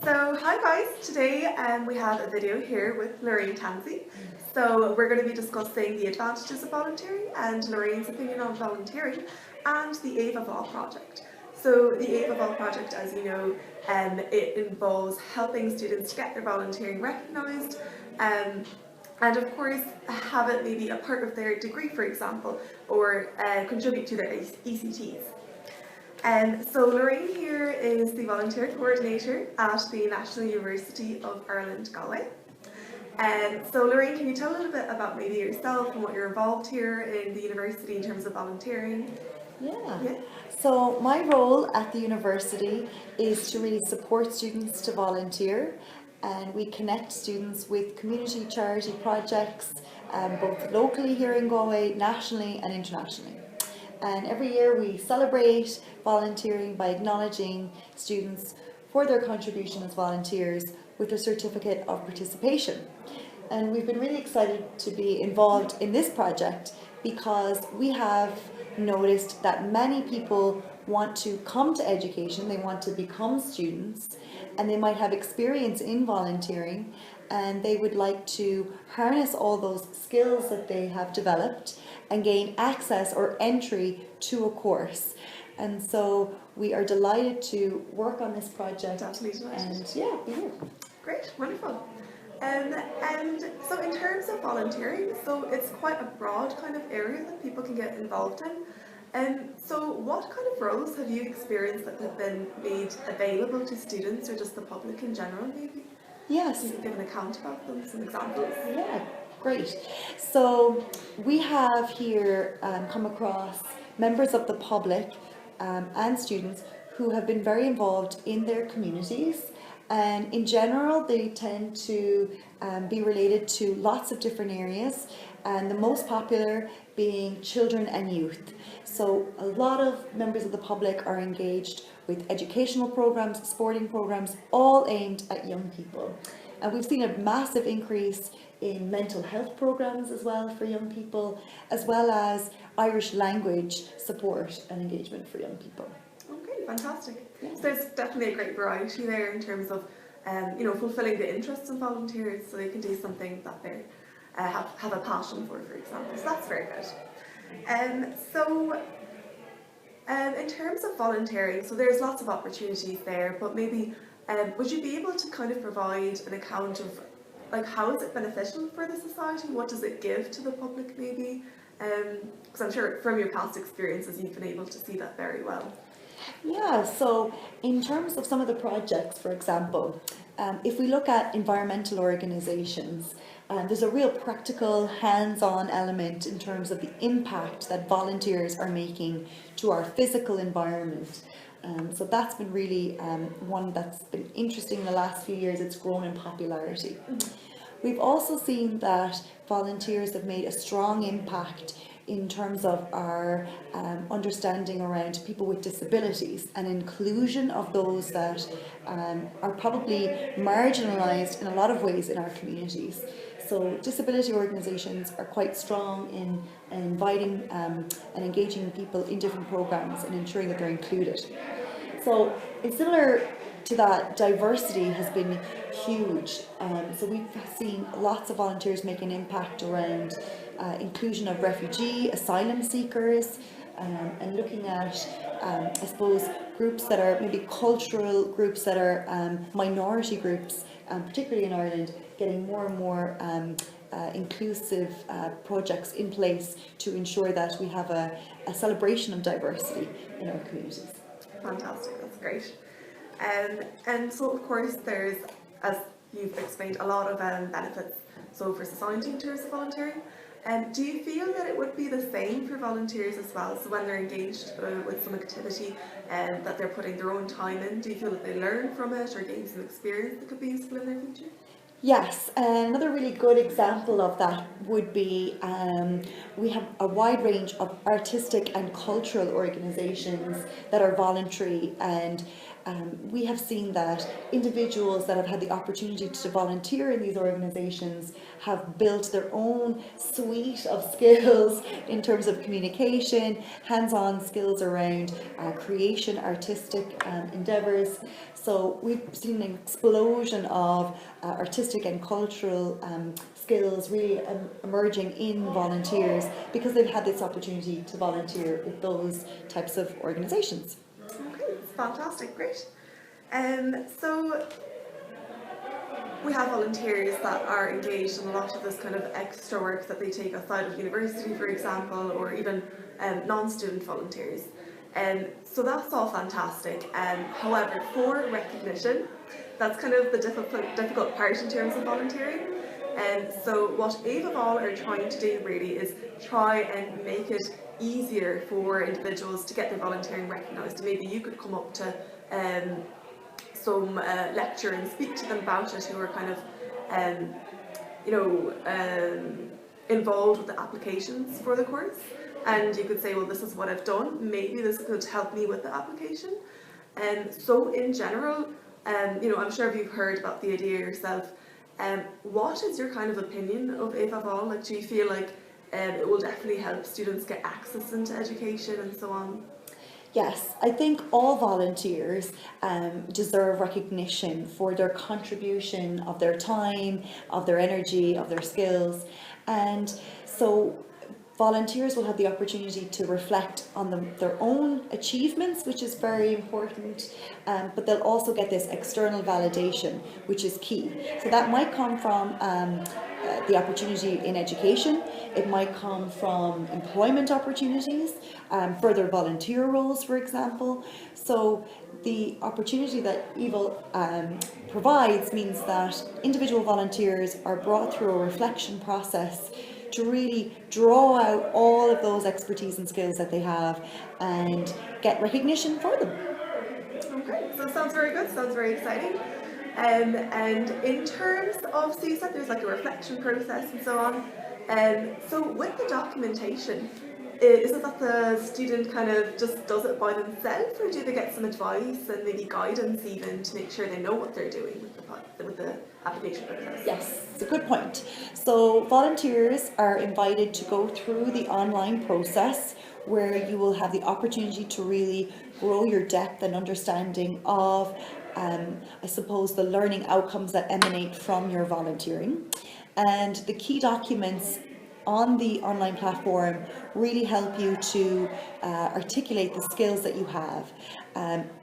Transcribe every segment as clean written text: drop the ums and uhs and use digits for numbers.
So hi guys, today we have a video here with Lorraine Tansey. So we're going to be discussing the advantages of volunteering and Lorraine's opinion on volunteering and the Ave of All project. So the Ave of All project, as you know, it involves helping students get their volunteering recognised and of course have it maybe a part of their degree, for example, or contribute to their ECTs. So Lorraine here is the volunteer coordinator at the National University of Ireland, Galway. So Lorraine, can you tell a little bit about maybe yourself and what you're involved here in the university in terms of volunteering? Yeah. So my role at the university is to really support students to volunteer, and we connect students with community charity projects, both locally here in Galway, nationally and internationally. And every year we celebrate volunteering by acknowledging students for their contribution as volunteers with a certificate of participation. And we've been really excited to be involved in this project because we have noticed that many people want to come to education, they want to become students, and they might have experience in volunteering, and they would like to harness all those skills that they have developed and gain access or entry to a course. And so we are delighted to work on this project. Absolutely delighted. And be here. Great, wonderful. And so in terms of volunteering, so it's quite a broad kind of area that people can get involved in. So what kind of roles have you experienced that have been made available to students or just the public in general maybe? Yes. You can give an account about them, some examples. Yeah, great. So we have here come across members of the public and students who have been very involved in their communities, and in general they tend to be related to lots of different areas, and the most popular being children and youth. So a lot of members of the public are engaged with educational programs, sporting programs, all aimed at young people. And we've seen a massive increase in mental health programs as well for young people, as well as Irish language support and engagement for young people. Okay, fantastic. Yeah. So there's definitely a great variety there in terms of fulfilling the interests of volunteers, so they can do something that they have a passion for example. So that's very good. In terms of volunteering, so there's lots of opportunities there, but maybe would you be able to kind of provide an account of like how is it beneficial for the society? What does it give to the public maybe? Because I'm sure from your past experiences you've been able to see that very well. Yeah, so in terms of some of the projects, for example, if we look at environmental organisations, there's a real practical, hands-on element in terms of the impact that volunteers are making to our physical environment. So that's been really one that's been interesting in the last few years. It's grown in popularity. We've also seen that volunteers have made a strong impact in terms of our understanding around people with disabilities and inclusion of those that are probably marginalised in a lot of ways in our communities. So disability organisations are quite strong in inviting and engaging people in different programmes and ensuring that they're included. So it's similar to that, diversity has been huge. So we've seen lots of volunteers make an impact around inclusion of refugee, asylum seekers, and looking at, I suppose, groups that are maybe cultural groups that are minority groups, particularly in Ireland, getting more and more inclusive projects in place to ensure that we have a celebration of diversity in our communities. Fantastic, that's great. And so of course there's, as you've explained, a lot of benefits so for society in terms of volunteering. Do you feel that it would be the same for volunteers as well? So when they're engaged with some activity that they're putting their own time in, do you feel that they learn from it or gain some experience that could be useful in their future? Yes, another really good example of that would be we have a wide range of artistic and cultural organisations that are voluntary, and we have seen that individuals that have had the opportunity to volunteer in these organisations have built their own suite of skills in terms of communication, hands-on skills around creation, artistic endeavours. So we've seen an explosion of artistic and cultural skills really emerging in volunteers because they've had this opportunity to volunteer with those types of organisations. Okay, it's fantastic, great. So we have volunteers that are engaged in a lot of this kind of extra work that they take outside of university, for example, or even non-student volunteers. So that's all fantastic. However, for recognition, that's kind of the difficult part in terms of volunteering. So what Avavol are trying to do really is try and make it easier for individuals to get their volunteering recognised. Maybe you could come up to some lecturer and speak to them about it who are kind of, involved with the applications for the course. And you could say, well, this is what I've done. Maybe this could help me with the application. So in general, I'm sure if you've heard about the idea yourself, what is your kind of opinion of Avavol? Like, do you feel like it will definitely help students get access into education and so on? Yes, I think all volunteers deserve recognition for their contribution of their time, of their energy, of their skills. And so volunteers will have the opportunity to reflect on their own achievements, which is very important, but they'll also get this external validation, which is key. So that might come from the opportunity in education, it might come from employment opportunities, further volunteer roles, for example. So the opportunity that EVOL provides means that individual volunteers are brought through a reflection process to really draw out all of those expertise and skills that they have and get recognition for them. Okay, so it sounds very good, sounds very exciting. And in terms of, so you said there's like a reflection process and so on. So with the documentation, is it that the student kind of just does it by themselves, or do they get some advice and maybe guidance even to make sure they know what they're doing with the application process? Yes, it's a good point. So volunteers are invited to go through the online process where you will have the opportunity to really grow your depth and understanding of, I suppose, the learning outcomes that emanate from your volunteering. And the key documents on the online platform really help you to articulate the skills that you have.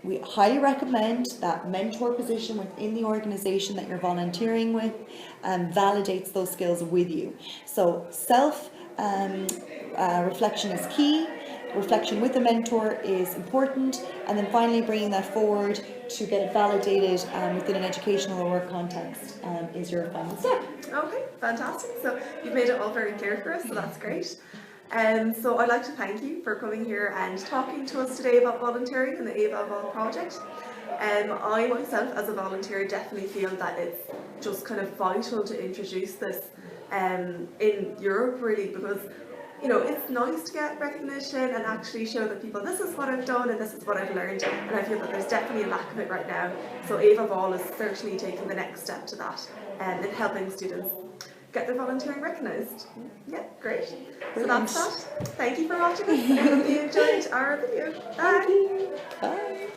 We highly recommend that mentor position within the organisation that you're volunteering with validates those skills with you. So self reflection is key. Reflection with a mentor is important, and then finally bringing that forward to get it validated within an educational or work context is your final step. Okay, fantastic. So you've made it all very clear for us, so that's great. So I'd like to thank you for coming here and talking to us today about volunteering and the Avavol project. I myself, as a volunteer, definitely feel that it's just kind of vital to introduce this in Europe, really, because it's nice to get recognition and actually show that people, this is what I've done and this is what I've learned, and I feel that there's definitely a lack of it right now. So Avavol is certainly taking the next step to that and in helping students get their volunteering recognised. Yeah, great. So that's that. Thank you for watching us. I hope you enjoyed our video. Bye. Bye.